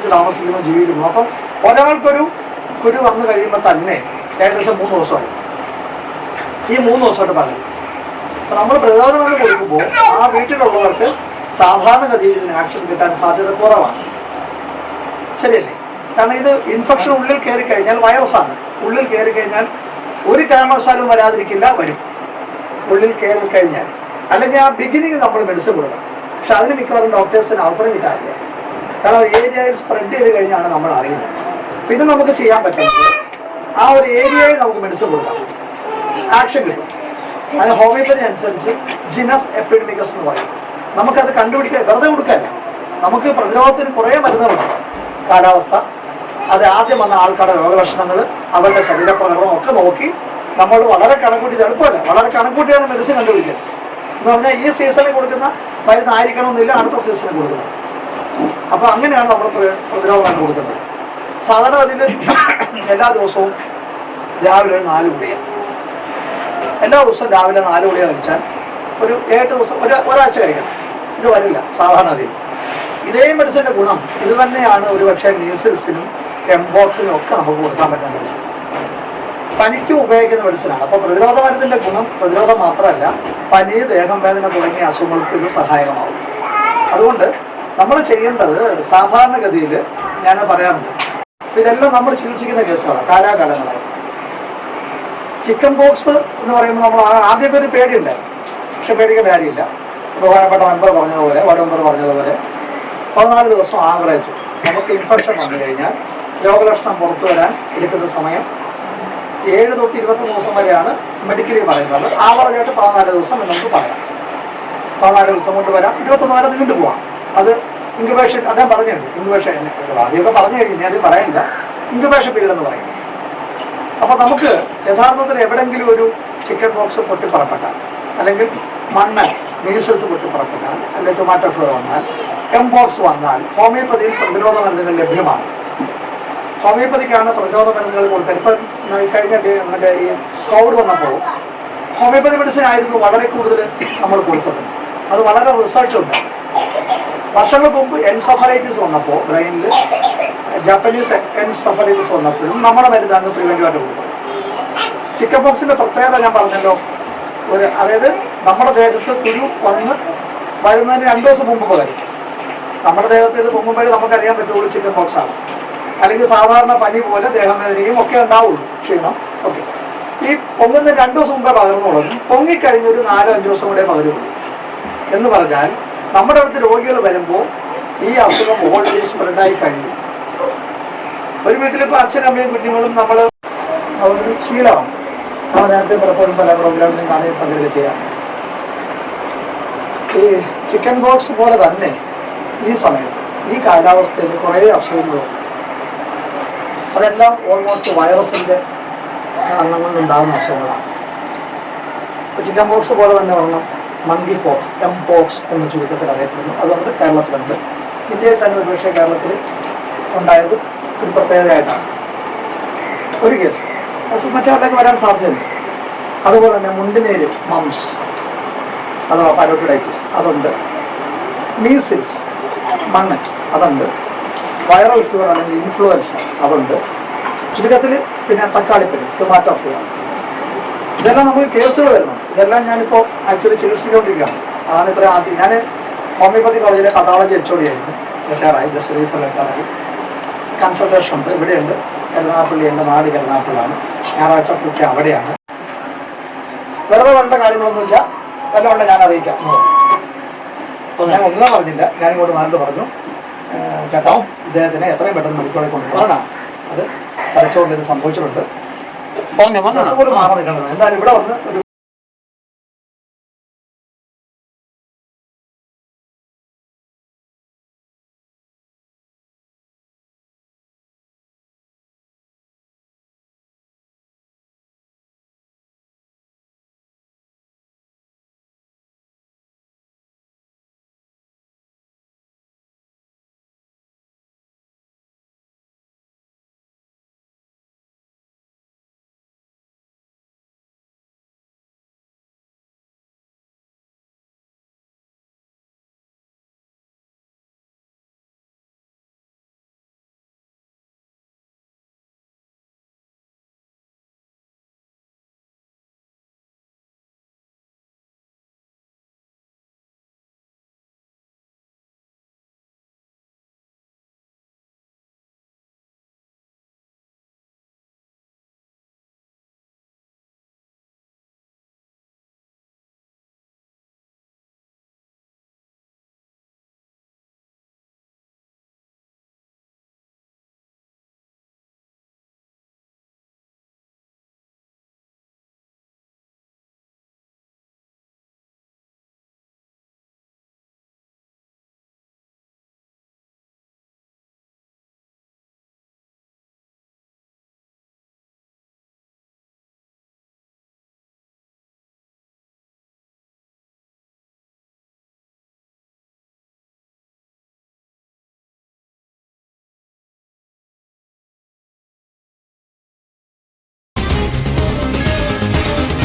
അടുത്ത് താമസിക്കുന്നു, ജീവിക്കുന്നു. അപ്പം ഒരാൾക്കൊരു കുരു വന്നു കഴിയുമ്പോൾ തന്നെ ഏകദേശം 3 ദിവസമായി. ഈ 3 ദിവസമായിട്ട് പകരും. അപ്പം നമ്മൾ പ്രതിരോധമരുന്ന് കൊടുക്കുമ്പോൾ ആ വീട്ടിലുള്ളവർക്ക് സാധാരണഗതിയിൽ ഇതിന് ആക്ഷൻ കിട്ടാൻ സാധ്യത കുറവാണ്. ശരിയല്ലേ? കാരണം ഇത് ഇൻഫെക്ഷൻ ഉള്ളിൽ കയറി കഴിഞ്ഞാൽ വൈറസാണ്. ഉള്ളിൽ കയറി കഴിഞ്ഞാൽ ഒരു കാരണവശാലും വരാതിരിക്കില്ല, വരും. ഉള്ളിൽ കയറി കഴിഞ്ഞാൽ അല്ലെങ്കിൽ ആ ബിഗിനിങ് നമ്മൾ മെഡിസിൻ കൊടുക്കണം. പക്ഷെ അതിന് മിക്കവാറും ഡോക്ടേഴ്സിന് അവസരം കിട്ടാറില്ല. കാരണം ഏരിയയിൽ സ്പ്രെഡ് ചെയ്ത് കഴിഞ്ഞാണ് നമ്മൾ അറിയുന്നത്. പിന്നെ നമുക്ക് ചെയ്യാൻ പറ്റുന്നത് ആ ഒരു ഏരിയയിൽ നമുക്ക് മെഡിസിൻ കൊടുക്കാം, ആക്ഷൻ കിട്ടും. അത് ഹോമിയോപ്പതി അനുസരിച്ച് ജിനസ് എപ്പിഡമിക്കസ് എന്ന് പറയും. നമുക്കത് കണ്ടുപിടിക്കാൻ വെറുതെ കൊടുക്കാല്ല. നമുക്ക് പ്രതിരോധത്തിന് കുറേ മരുന്നുകളുണ്ട്. കാലാവസ്ഥ, അത് ആദ്യം വന്ന ആൾക്കാരുടെ രോഗലക്ഷണങ്ങൾ, അവരുടെ ശരീരപ്രകടനം ഒക്കെ നോക്കി നമ്മൾ വളരെ കണക്കൂട്ടി, എളുപ്പമല്ല, വളരെ കണക്കൂട്ടിയാണ് മെഡിസിൻ കണ്ടുപിടിക്കുന്നത്. എന്ന് പറഞ്ഞാൽ ഈ സീസണിൽ കൊടുക്കുന്ന മരുന്നായിരിക്കണമെന്നില്ല അടുത്ത സീസണിൽ കൊടുക്കുന്നത്. അപ്പോൾ അങ്ങനെയാണ് നമ്മൾ പ്രതിരോധ മരുന്ന് കൊടുക്കുന്നത്. സാധാരണ അതിൽ എല്ലാ ദിവസവും രാവിലെ 4 ഗുളിക, എല്ലാ ദിവസവും രാവിലെ 4 ഗുളിക കഴിച്ചാൽ ഒരു 7 ദിവസം, ഒരാഴ്ച കഴിക്കണം. ഇത് വരില്ല സാധാരണ അതിൽ. ഇതേ മെഡിസിൻ്റെ ഗുണം ഇത് തന്നെയാണ് ഒരുപക്ഷെ മീസിൽസിനും എംപോക്സിനും ഒക്കെ നമുക്ക് കൊടുക്കാൻ പറ്റുന്ന മെഡിസിൻ. പനിക്കും ഉപയോഗിക്കുന്ന മെഡിസിനാണ്. അപ്പോൾ പ്രതിരോധ മരുന്നിൻ്റെ ഗുണം പ്രതിരോധം മാത്രമല്ല, പനി, ദേഹം വേദന തുടങ്ങിയ അസുഖങ്ങൾക്ക് ഇത് സഹായകമാവും. അതുകൊണ്ട് നമ്മൾ ചെയ്യേണ്ടത് സാധാരണഗതിയിൽ ഞാൻ പറയാറുണ്ട്, ഇതെല്ലാം നമ്മൾ ചികിത്സിക്കുന്ന കേസുകളാണ് കാലാകാലങ്ങളായി. ചിക്കൻ പോക്സ് എന്ന് പറയുമ്പോൾ നമ്മൾ ആദ്യമൊക്കെ ഒരു പേടിയുണ്ടായിരുന്നു. പക്ഷെ പേടിക്കേണ്ട കാര്യമില്ല. ബഹുമാനപ്പെട്ട മെമ്പർ പറഞ്ഞതുപോലെ, വാർഡ് മെമ്പർ പറഞ്ഞതുപോലെ 14 ദിവസം ആവറേജ് നമുക്ക് ഇൻഫെക്ഷൻ വന്നു കഴിഞ്ഞാൽ രോഗലക്ഷണം പുറത്തു വരാൻ എടുക്കുന്ന സമയം 7 തൊട്ട് 21 ദിവസം വരെയാണ് മെഡിക്കലി പറയുന്നത്. ആവറേജായിട്ട് 14 ദിവസം എന്ന് നമുക്ക് പറയാം. 14 ദിവസം കൊണ്ട് വരാം, 21 വരെ നീണ്ടു പോവാം. അത് ഇൻക്യുബേഷൻ, അദ്ദേഹം പറഞ്ഞിട്ടുണ്ട്. ഇൻക്യുബേഷൻ ആദ്യമൊക്കെ പറഞ്ഞു കഴിഞ്ഞു, ഞാൻ അത് പറയില്ല. ഇൻക്യുബേഷൻ പീരീഡ് എന്ന് പറയും. അപ്പോൾ നമുക്ക് യഥാർത്ഥത്തിൽ എവിടെയെങ്കിലും ഒരു ചിക്കൻ ബോക്സ് പൊട്ടിപ്പുറപ്പെട്ടാൽ, അല്ലെങ്കിൽ മീസൽസ് പൊട്ടിപ്പുറപ്പെട്ടാൽ, അല്ലെങ്കിൽ ടൊമാറ്റോ ഫ്ലോ വന്നാൽ, എംപോക്സ് വന്നാൽ ഹോമിയോപ്പതിയിൽ പ്രതിരോധ മരുന്നുകൾ ലഭ്യമാണ്. ഹോമിയോപ്പതിക്കാണ് പ്രതിരോധ മരുന്നുകൾ കൊടുത്തത്. ഇപ്പം കഴിഞ്ഞ മറ്റേ ഈ കോവിഡ് വന്നപ്പോൾ ഹോമിയോപ്പതി മെഡിസിൻ ആയിരുന്നു വളരെ കൂടുതൽ നമ്മൾ കൊടുത്തത്. അത് വളരെ റിസർച്ച് ഉണ്ട്. വർഷങ്ങൾക്ക് മുമ്പ് എൻസഫലൈറ്റിസ് വന്നപ്പോൾ, ബ്രെയിനിൽ ജാപ്പനീസ് എൻസഫലൈറ്റിസ് വന്നപ്പോഴും നമ്മുടെ മരുന്നാണ് പ്രിവെൻറ്റീവായിട്ട് കൊടുത്തത്. ചിക്കൻ പോക്സിൻ്റെ പ്രത്യേകത ഞാൻ പറഞ്ഞല്ലോ, അതായത് നമ്മുടെ ദേഹത്ത് കുരു വരുന്നതിന് 2 ദിവസം മുമ്പ് പകരും. നമ്മുടെ ദേഹത്ത് ഇത് പൊങ്ങുമ്പോഴേ നമുക്കറിയാൻ പറ്റുള്ളൂ ചിക്കൻ പോക്സ് ആണ്. അല്ലെങ്കിൽ സാധാരണ പനി പോലെ ദേഹം വേദനയും ഒക്കെ ഉണ്ടാവുള്ളൂ, ക്ഷീണം ഒക്കെ. ഈ പൊങ്ങുന്ന 2 ദിവസം മുമ്പേ പകർന്നു തുടങ്ങും. പൊങ്ങിക്കഴിഞ്ഞൊരു 4-5 ദിവസം കൂടെ പകരുള്ളൂ. എന്ന് പറഞ്ഞാൽ നമ്മുടെ അടുത്ത് രോഗികൾ വരുമ്പോൾ ഈ അസുഖം ഓൾറെഡി സ്പ്രെഡായി കഴിഞ്ഞു. ഒരു വീട്ടിലിപ്പോൾ അച്ഛനും അമ്മയും കുഞ്ഞുങ്ങളും നമ്മൾ ഒരു ശീലമാണ്. നമ്മൾ നേരത്തെ പലപ്പോഴും പല പ്രോഗ്രാമിലും കാണുകയും പങ്കെടുക്കുക ചെയ്യാം. ഈ ചിക്കൻ ബോക്സ് പോലെ തന്നെ ഈ സമയത്ത്, ഈ കാലാവസ്ഥയിൽ കുറേ അസുഖങ്ങളുണ്ട്. അതെല്ലാം ഓൾമോസ്റ്റ് വൈറസിൻ്റെ കാരണം കൊണ്ടുണ്ടാകുന്ന അസുഖങ്ങളാണ്. ചിക്കൻ ബോക്സ് പോലെ തന്നെ ഒരെണ്ണം മങ്കി പോക്സ്, എംപോക്സ് എന്ന ചുരുക്കത്തിൽ അറിയപ്പെടുന്നു. അതുകൊണ്ട് കേരളത്തിലുണ്ട്. ഇന്ത്യയിൽ തന്നെ ഒരുപക്ഷെ കേരളത്തിൽ ഉണ്ടായത് ഒരു പ്രത്യേകതയായിട്ടാണ് ഒരു കേസ്. അത് മറ്റേവരിലേക്ക് വരാൻ സാധ്യതയുണ്ട്. അതുപോലെ തന്നെ മുണ്ടിനേര്, മംസ് അഥവാ പൈലോട്ടിഡൈറ്റിസ് അതുണ്ട്. മീസിൽസ്, മണ്ണറ്റ് അതുണ്ട്. വൈറൽ ഫീവർ അല്ലെങ്കിൽ ഇൻഫ്ലുവൻസ അതുണ്ട്. ചുരുക്കത്തിൽ പിന്നെ തക്കാളിപ്പനി, ടൊമാറ്റോ ഫീവർ, ഇതെല്ലാം നമുക്ക് കേസുകൾ വരുന്നുണ്ട്. ഇതെല്ലാം ഞാനിപ്പോൾ ആക്ച്വലി ചികിത്സിച്ചുകൊണ്ടിരിക്കുകയാണ്. അതാണ് ഇത്ര ആദ്യം. ഞാൻ ഹോമിയോപ്പതി കോളേജിലെ പതോളജി HOD ആയിരുന്നു. റിട്ടയറായി, ജസ്റ്റ് റീസൺ റിട്ടയറായി. കൺസൾട്ടേഷൻ ഉണ്ട്, ഇവിടെയുണ്ട്. കരുനാഗപ്പള്ളി, എൻ്റെ നാട് കരുനാഗപ്പള്ളിയാണ്. ഞായറാഴ്ച കുട്ടി അവിടെയാണ്. വെറുതെ വേണ്ട കാര്യങ്ങളൊന്നുമില്ല. വല്ലതും ഉണ്ട് ഞാൻ അറിയിക്കാം. ഞാൻ ഒന്നും പറഞ്ഞില്ല. ഞാനിങ്ങോട്ട് നാട്ടിൽ പറഞ്ഞു, ചേട്ടാ ഇദ്ദേഹത്തിനെ എത്രയും പെട്ടെന്ന് മെഡിക്കോളെ കൊണ്ടുപോകണം. അത് തലച്ചോറിൽ ഇത് സംഭവിച്ചിട്ടുണ്ട്. പോലും മാറി നിൽക്കണം. എന്തായാലും ഇവിടെ വന്ന് ഒരു